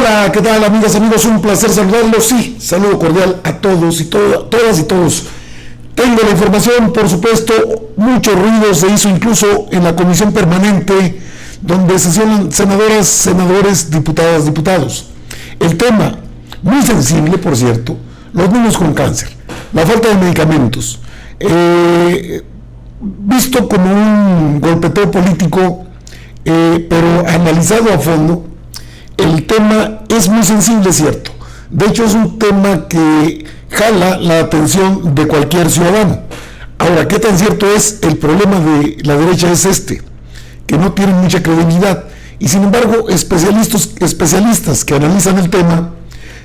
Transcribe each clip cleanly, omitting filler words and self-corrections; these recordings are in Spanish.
Hola, ¿qué tal, amigas, amigos? Un placer saludarlos. Sí, saludo cordial a todos y todas y todos. Tengo la información, por supuesto, mucho ruido se hizo incluso en la comisión permanente, donde sesionan senadoras, senadores, diputadas, diputados. El tema, muy sensible, por cierto, los niños con cáncer, la falta de medicamentos, visto como un golpeteo político, pero analizado a fondo. El tema es muy sensible, cierto. De hecho, es un tema que jala la atención de cualquier ciudadano. Ahora, ¿qué tan cierto es? El problema de la derecha es que no tienen mucha credibilidad. Y sin embargo, especialistas que analizan el tema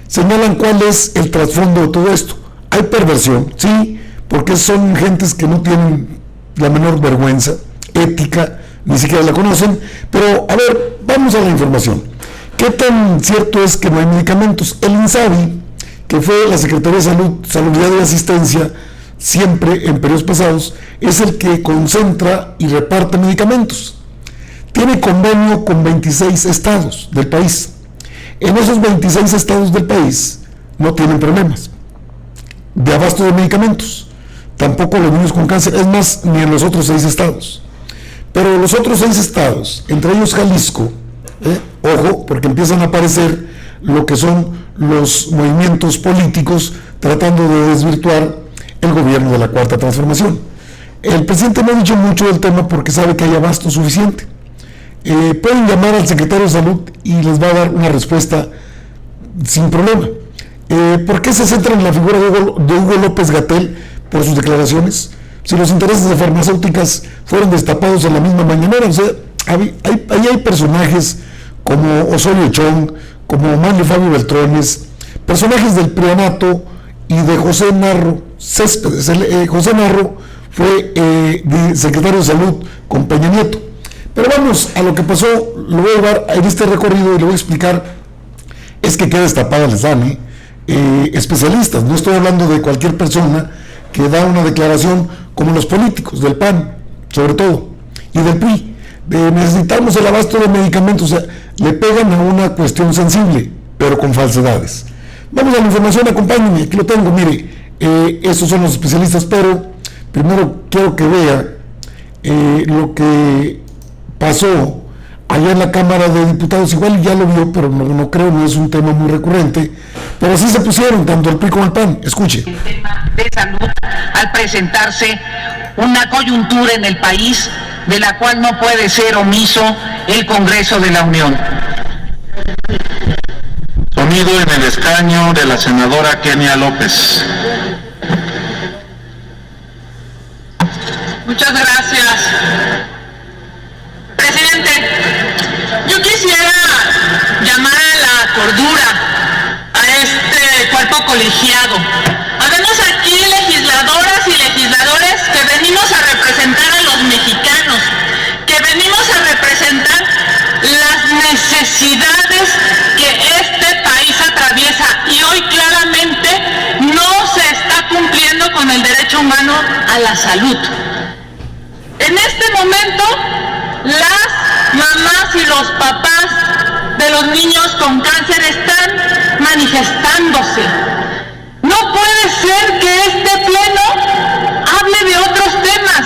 señalan cuál es el trasfondo de todo esto. Hay perversión, sí, porque son gentes que no tienen la menor vergüenza, ética, ni siquiera la conocen. Pero, a ver, vamos a la información. ¿Qué tan cierto es que no hay medicamentos? El INSABI, que fue la Secretaría de Salud, Salubridad y Asistencia, siempre en periodos pasados, es el que concentra y reparte medicamentos. Tiene convenio con 26 estados del país. En esos 26 estados del país no tienen problemas de abasto de medicamentos. Tampoco los niños con cáncer, es más, ni en los otros 6 estados. Pero los otros 6 estados, entre ellos Jalisco, ojo, porque empiezan a aparecer lo que son los movimientos políticos tratando de desvirtuar el gobierno de la Cuarta Transformación. El presidente no ha dicho mucho del tema porque sabe que hay abasto suficiente. Pueden llamar al secretario de Salud y les va a dar una respuesta sin problema. ¿Por qué se centra en la figura de Hugo López-Gatell por sus declaraciones? Si los intereses de farmacéuticas fueron destapados en la misma mañanera, o sea, ahí hay personajes como Osorio Chong, como Manlio Fabio Beltrones, personajes del prianato y de José Narro Céspedes. José Narro fue secretario de Salud con Peña Nieto. Pero vamos a lo que pasó, lo voy a llevar en este recorrido y le voy a explicar. Es que queda destapada les dan especialistas, no estoy hablando de cualquier persona que da una declaración como los políticos, del PAN, sobre todo, y del PRI. Necesitamos el abasto de medicamentos, o sea, le pegan a una cuestión sensible, pero con falsedades. Vamos a la información, acompáñenme, aquí lo tengo, mire, estos son los especialistas, pero primero quiero que vea lo que pasó allá en la Cámara de Diputados. Igual ya lo vio, pero no creo, no es un tema muy recurrente, pero así se pusieron, tanto el PRI como el PAN. Escuche. El tema de salud, al presentarse una coyuntura en el país de la cual no puede ser omiso el Congreso de la Unión. Sonido en el escaño de la senadora Kenia López. Muchas gracias. Presidente, yo quisiera llamar a la cordura a este cuerpo colegiado. Habemos aquí legisladoras y legisladores que venimos a representar a los mexicanos, que venimos a representar las necesidades que este país atraviesa y hoy claramente no se está cumpliendo con el derecho humano a la salud. En este momento, las mamás y los papás de los niños con cáncer están manifestándose. No puede ser que este pleno hable de otros temas.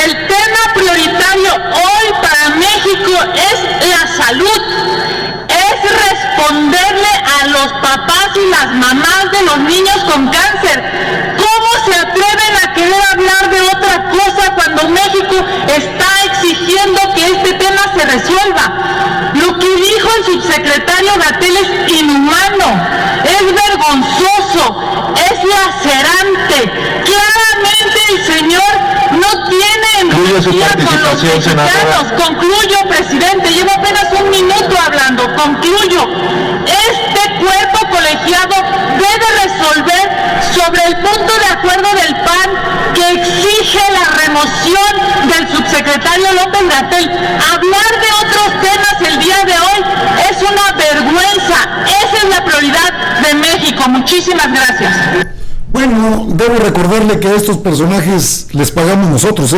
El tema prioritario hoy para México es la salud. Es responderle a los papás y las mamás de los niños con cáncer. ¿Cómo se atreven a querer hablar de otra cosa cuando México está exigiendo que este tema se resuelva? Lo que dijo el subsecretario Gatell es inhumano, es vergonzoso, es lacerante. Claramente el señor no tiene empatía con los mexicanos. Concluyo, presidente, llevo apenas un minuto hablando, concluyo. Este cuerpo colegiado debe resolver sobre el punto de acuerdo del PAN que exige la remoción del subsecretario López-Gatell. Hablar de otros temas el día de hoy es una vergüenza. Esa es la prioridad de México. Muchísimas gracias. Bueno, debo recordarle que a estos personajes les pagamos nosotros,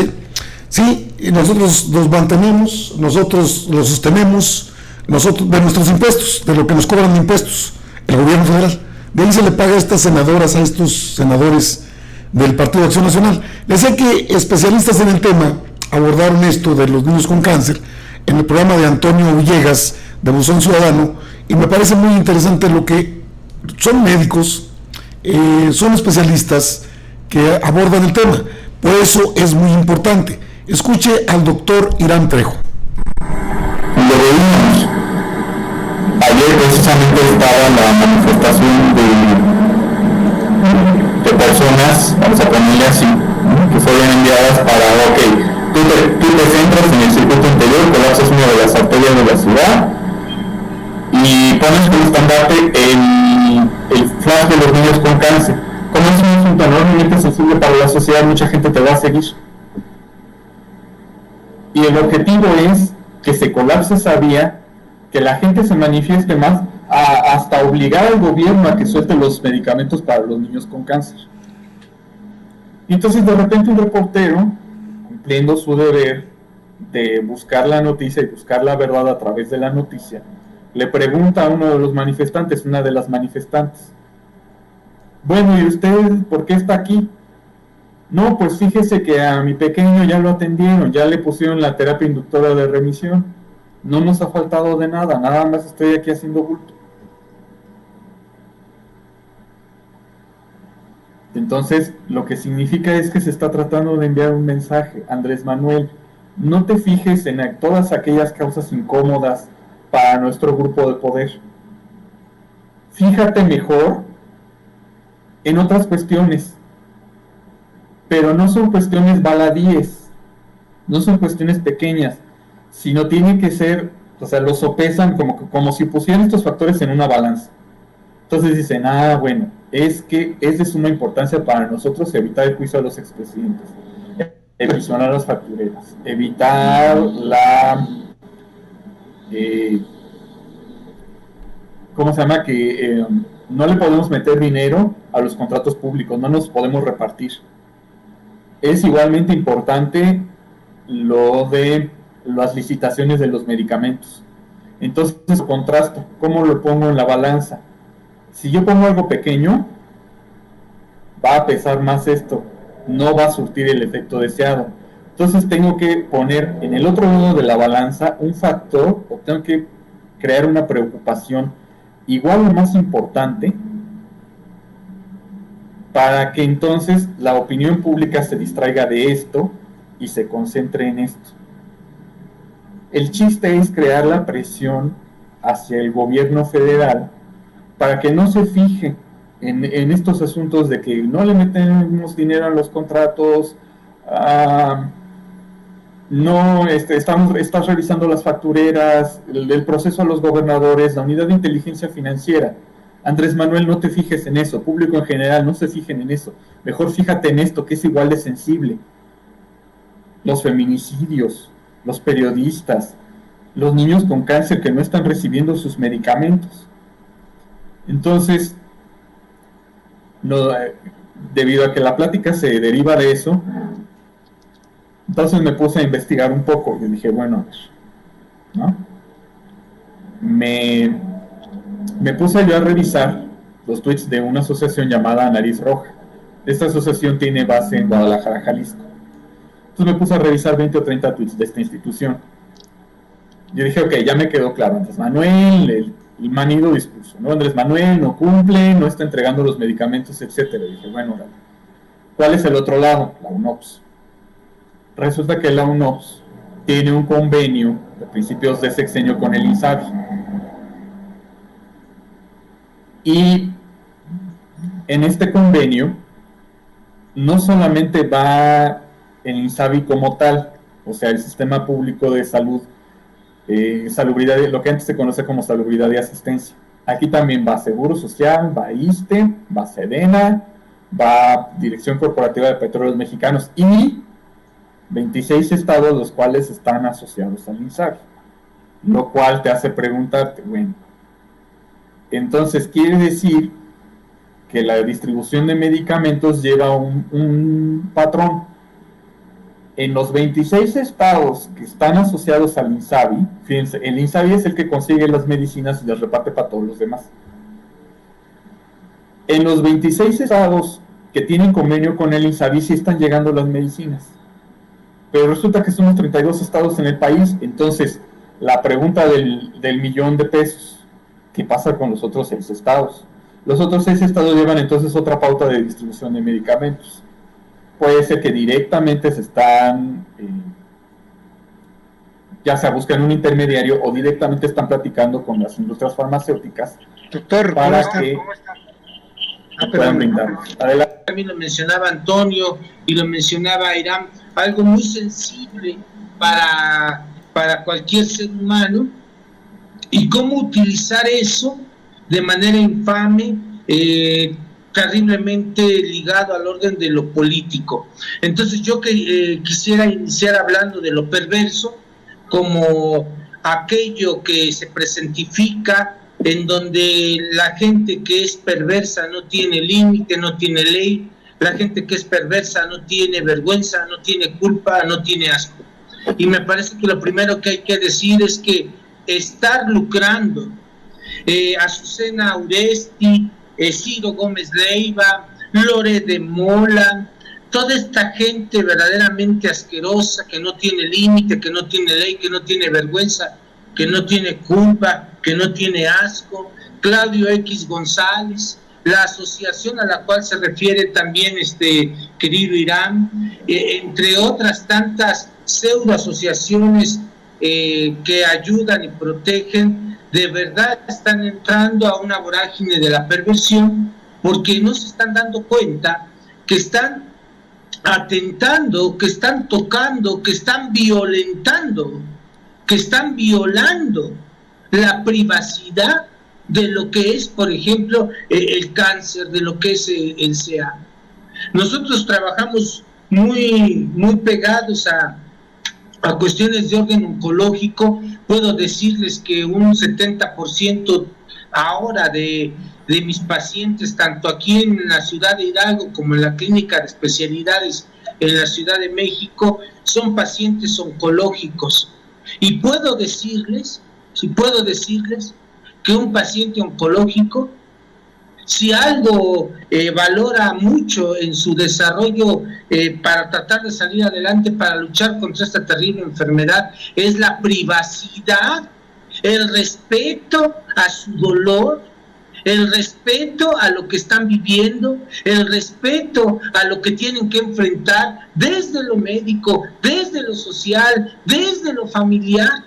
Sí, nosotros los mantenemos, nosotros los sostenemos, nosotros, de nuestros impuestos, de lo que nos cobran de impuestos, el gobierno federal. De ahí se le paga a estas senadoras, a estos senadores del Partido de Acción Nacional. Les sé que especialistas en el tema abordaron esto de los niños con cáncer en el programa de Antonio Villegas de Buzón Ciudadano, y me parece muy interesante lo que son médicos, son especialistas que abordan el tema. Por eso es muy importante. Escuche al doctor Irán Trejo. Lo veíamos. Ayer precisamente estaba la manifestación de personas, vamos a ponerle así, que fueron enviadas para, tú te centras en el circuito interior, colapsas una de las arterias de la ciudad y pones como estandarte el flash de los niños con cáncer. Como es un asunto enormemente sensible para la sociedad, mucha gente te va a seguir. Y el objetivo es que se colapse esa vía, que la gente se manifieste más, hasta obligar al gobierno a que suelte los medicamentos para los niños con cáncer. Y entonces de repente un reportero, cumpliendo su deber de buscar la noticia y buscar la verdad a través de la noticia, le pregunta a uno de los manifestantes, una de las manifestantes: bueno, ¿y usted por qué está aquí? No, pues fíjese que a mi pequeño ya lo atendieron, ya le pusieron la terapia inductora de remisión, no nos ha faltado de nada, nada más estoy aquí haciendo bulto. Entonces, lo que significa es que se está tratando de enviar un mensaje: Andrés Manuel, no te fijes en todas aquellas causas incómodas para nuestro grupo de poder. Fíjate mejor en otras cuestiones, pero no son cuestiones baladíes, no son cuestiones pequeñas, sino tiene que ser, o sea, lo sopesan como si pusieran estos factores en una balanza. Entonces dicen, bueno, es que es de suma importancia para nosotros evitar el juicio a los expresidentes, evitar las factureras, evitar la... ¿cómo se llama? Que no le podemos meter dinero a los contratos públicos, no nos podemos repartir. Es igualmente importante lo de las licitaciones de los medicamentos. Entonces, contrasto, ¿cómo lo pongo en la balanza? Si yo pongo algo pequeño, va a pesar más esto, no va a surtir el efecto deseado. Entonces tengo que poner en el otro lado de la balanza un factor, o tengo que crear una preocupación igual o más importante, para que entonces la opinión pública se distraiga de esto y se concentre en esto. El chiste es crear la presión hacia el gobierno federal para que no se fije en estos asuntos de que no le metemos dinero a los contratos, estás revisando las factureras, el proceso a los gobernadores, la unidad de inteligencia financiera. Andrés Manuel, no te fijes en eso, público en general, no se fijen en eso, mejor fíjate en esto que es igual de sensible. Los feminicidios, los periodistas, los niños con cáncer que no están recibiendo sus medicamentos. Entonces, debido a que la plática se deriva de eso, entonces me puse a investigar un poco. Yo dije, bueno, a ver, ¿no? Me puse yo a revisar los tweets de una asociación llamada Nariz Roja. Esta asociación tiene base en Guadalajara, Jalisco. Entonces me puse a revisar 20 o 30 tweets de esta institución. Yo dije, ok, ya me quedó claro. Andrés Manuel, el manido discurso, ¿no? Andrés Manuel no cumple, no está entregando los medicamentos, etcétera. Dije, bueno, ¿cuál es el otro lado? La UNOPS. Resulta que la UNOPS tiene un convenio de principios de sexenio con el INSABI. Y en este convenio no solamente va el INSABI como tal, o sea, el Sistema Público de Salud, salubridad, lo que antes se conoce como salubridad y asistencia. Aquí también va Seguro Social, va ISSSTE, va SEDENA, va Dirección Corporativa de Petróleos Mexicanos y 26 estados los cuales están asociados al INSABI, lo cual te hace preguntarte, bueno, entonces quiere decir que la distribución de medicamentos lleva un patrón. En los 26 estados que están asociados al INSABI, fíjense, el INSABI es el que consigue las medicinas y las reparte para todos los demás. En los 26 estados que tienen convenio con el INSABI sí están llegando las medicinas. Pero resulta que somos 32 estados en el país. Entonces, la pregunta del $1,000,000, ¿qué pasa con los otros 6 estados? Los otros 6 estados llevan entonces otra pauta de distribución de medicamentos. Puede ser que directamente se están, ya sea buscan un intermediario o directamente están platicando con las industrias farmacéuticas. Doctor, para ¿cómo que está? puedan brindar. Adelante. También lo mencionaba Antonio y lo mencionaba Irán, algo muy sensible para cualquier ser humano, y cómo utilizar eso de manera infame, terriblemente ligado al orden de lo político. Entonces yo quisiera iniciar hablando de lo perverso como aquello que se presentifica en donde la gente que es perversa no tiene límite, no tiene ley, la gente que es perversa no tiene vergüenza, no tiene culpa, no tiene asco. Y me parece que lo primero que hay que decir es que estar lucrando, Azucena Uresti, Ciro Gómez Leiva, Lore de Mola, toda esta gente verdaderamente asquerosa que no tiene límite, que no tiene ley, que no tiene vergüenza, que no tiene culpa, que no tiene asco, Claudio X González, la asociación a la cual se refiere también querido Irán, entre otras tantas pseudo asociaciones que ayudan y protegen, de verdad están entrando a una vorágine de la perversión, porque no se están dando cuenta que están atentando, que están tocando, que están violentando, que están violando la privacidad de lo que es, por ejemplo, el cáncer, de lo que es el CA. Nosotros trabajamos muy pegados a cuestiones de orden oncológico. Puedo decirles que un 70% ahora de mis pacientes, tanto aquí en la ciudad de Hidalgo como en la clínica de especialidades en la Ciudad de México, son pacientes oncológicos. Y puedo decirles que un paciente oncológico, si algo valora mucho en su desarrollo para tratar de salir adelante, para luchar contra esta terrible enfermedad, es la privacidad, el respeto a su dolor, el respeto a lo que están viviendo, el respeto a lo que tienen que enfrentar desde lo médico, desde lo social, desde lo familiar.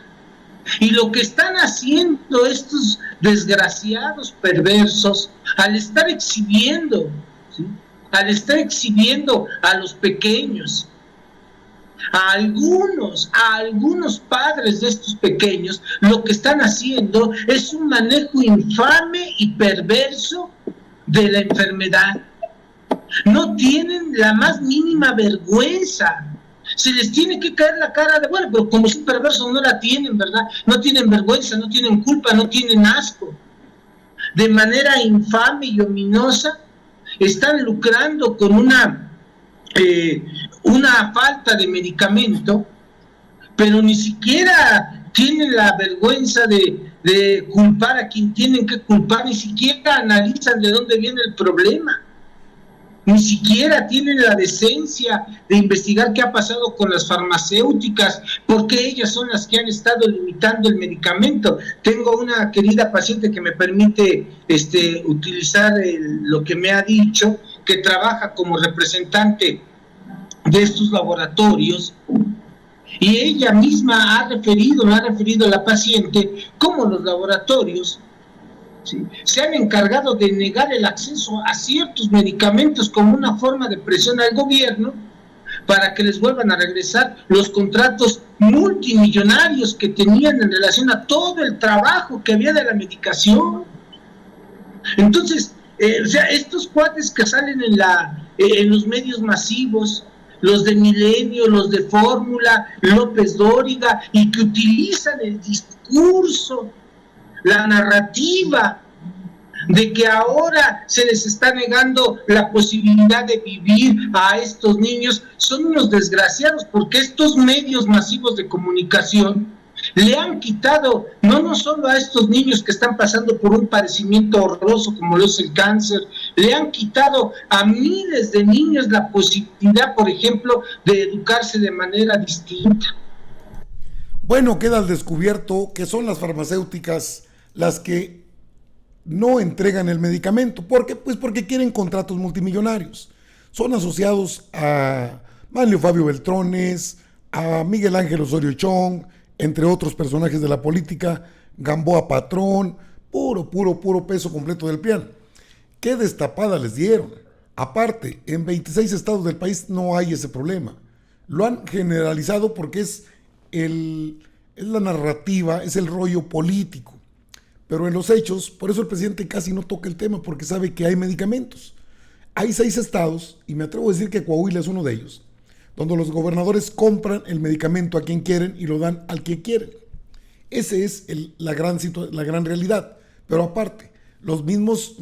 Y lo que están haciendo estos desgraciados perversos al estar exhibiendo, ¿sí?, al estar exhibiendo a los pequeños, a algunos padres de estos pequeños, lo que están haciendo es un manejo infame y perverso de la enfermedad. No tienen la más mínima vergüenza. Se les tiene que caer la cara de, bueno, pero como son perversos no la tienen, ¿verdad? No tienen vergüenza, no tienen culpa, no tienen asco. De manera infame y ominosa están lucrando con una falta de medicamento, pero ni siquiera tienen la vergüenza de culpar a quien tienen que culpar, ni siquiera analizan de dónde viene el problema. Ni siquiera tienen la decencia de investigar qué ha pasado con las farmacéuticas, porque ellas son las que han estado limitando el medicamento. Tengo una querida paciente que me permite utilizar lo que me ha dicho, que trabaja como representante de estos laboratorios, y ella misma ha referido a la paciente cómo los laboratorios, ¿sí?, se han encargado de negar el acceso a ciertos medicamentos como una forma de presión al gobierno para que les vuelvan a regresar los contratos multimillonarios que tenían en relación a todo el trabajo que había de la medicación. Entonces, estos cuates que salen en los medios masivos, los de Milenio, los de Fórmula, López Dóriga, y que utilizan el discurso, la narrativa de que ahora se les está negando la posibilidad de vivir a estos niños, son unos desgraciados, porque estos medios masivos de comunicación le han quitado, no solo a estos niños que están pasando por un padecimiento horroroso como lo es el cáncer, le han quitado a miles de niños la posibilidad, por ejemplo, de educarse de manera distinta. Bueno, queda al descubierto que son las farmacéuticas las que no entregan el medicamento. ¿Por qué? Pues porque quieren contratos multimillonarios. Son asociados a Manlio Fabio Beltrones, a Miguel Ángel Osorio Chong, entre otros personajes de la política, Gamboa Patrón, puro peso completo del PRIAN. ¿Qué destapada les dieron? Aparte, en 26 estados del país no hay ese problema. Lo han generalizado porque es la narrativa, es el rollo político. Pero en los hechos, por eso el presidente casi no toca el tema, porque sabe que hay medicamentos. Hay 6 estados, y me atrevo a decir que Coahuila es uno de ellos, donde los gobernadores compran el medicamento a quien quieren y lo dan al que quieren. Esa es la gran realidad. Pero aparte, los mismos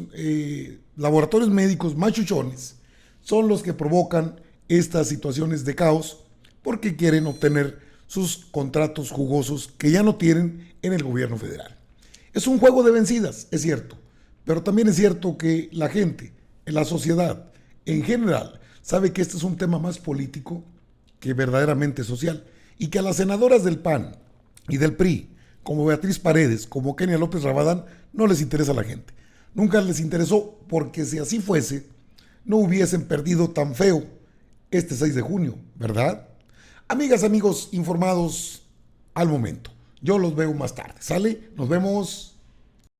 laboratorios médicos machuchones son los que provocan estas situaciones de caos porque quieren obtener sus contratos jugosos que ya no tienen en el gobierno federal. Es un juego de vencidas, es cierto, pero también es cierto que la gente, la sociedad en general, sabe que este es un tema más político que verdaderamente social, y que a las senadoras del PAN y del PRI, como Beatriz Paredes, como Kenia López Rabadán, no les interesa a la gente. Nunca les interesó, porque si así fuese, no hubiesen perdido tan feo este 6 de junio, ¿verdad? Amigas, amigos, informados al momento. Yo los veo más tarde, ¿sale? Nos vemos.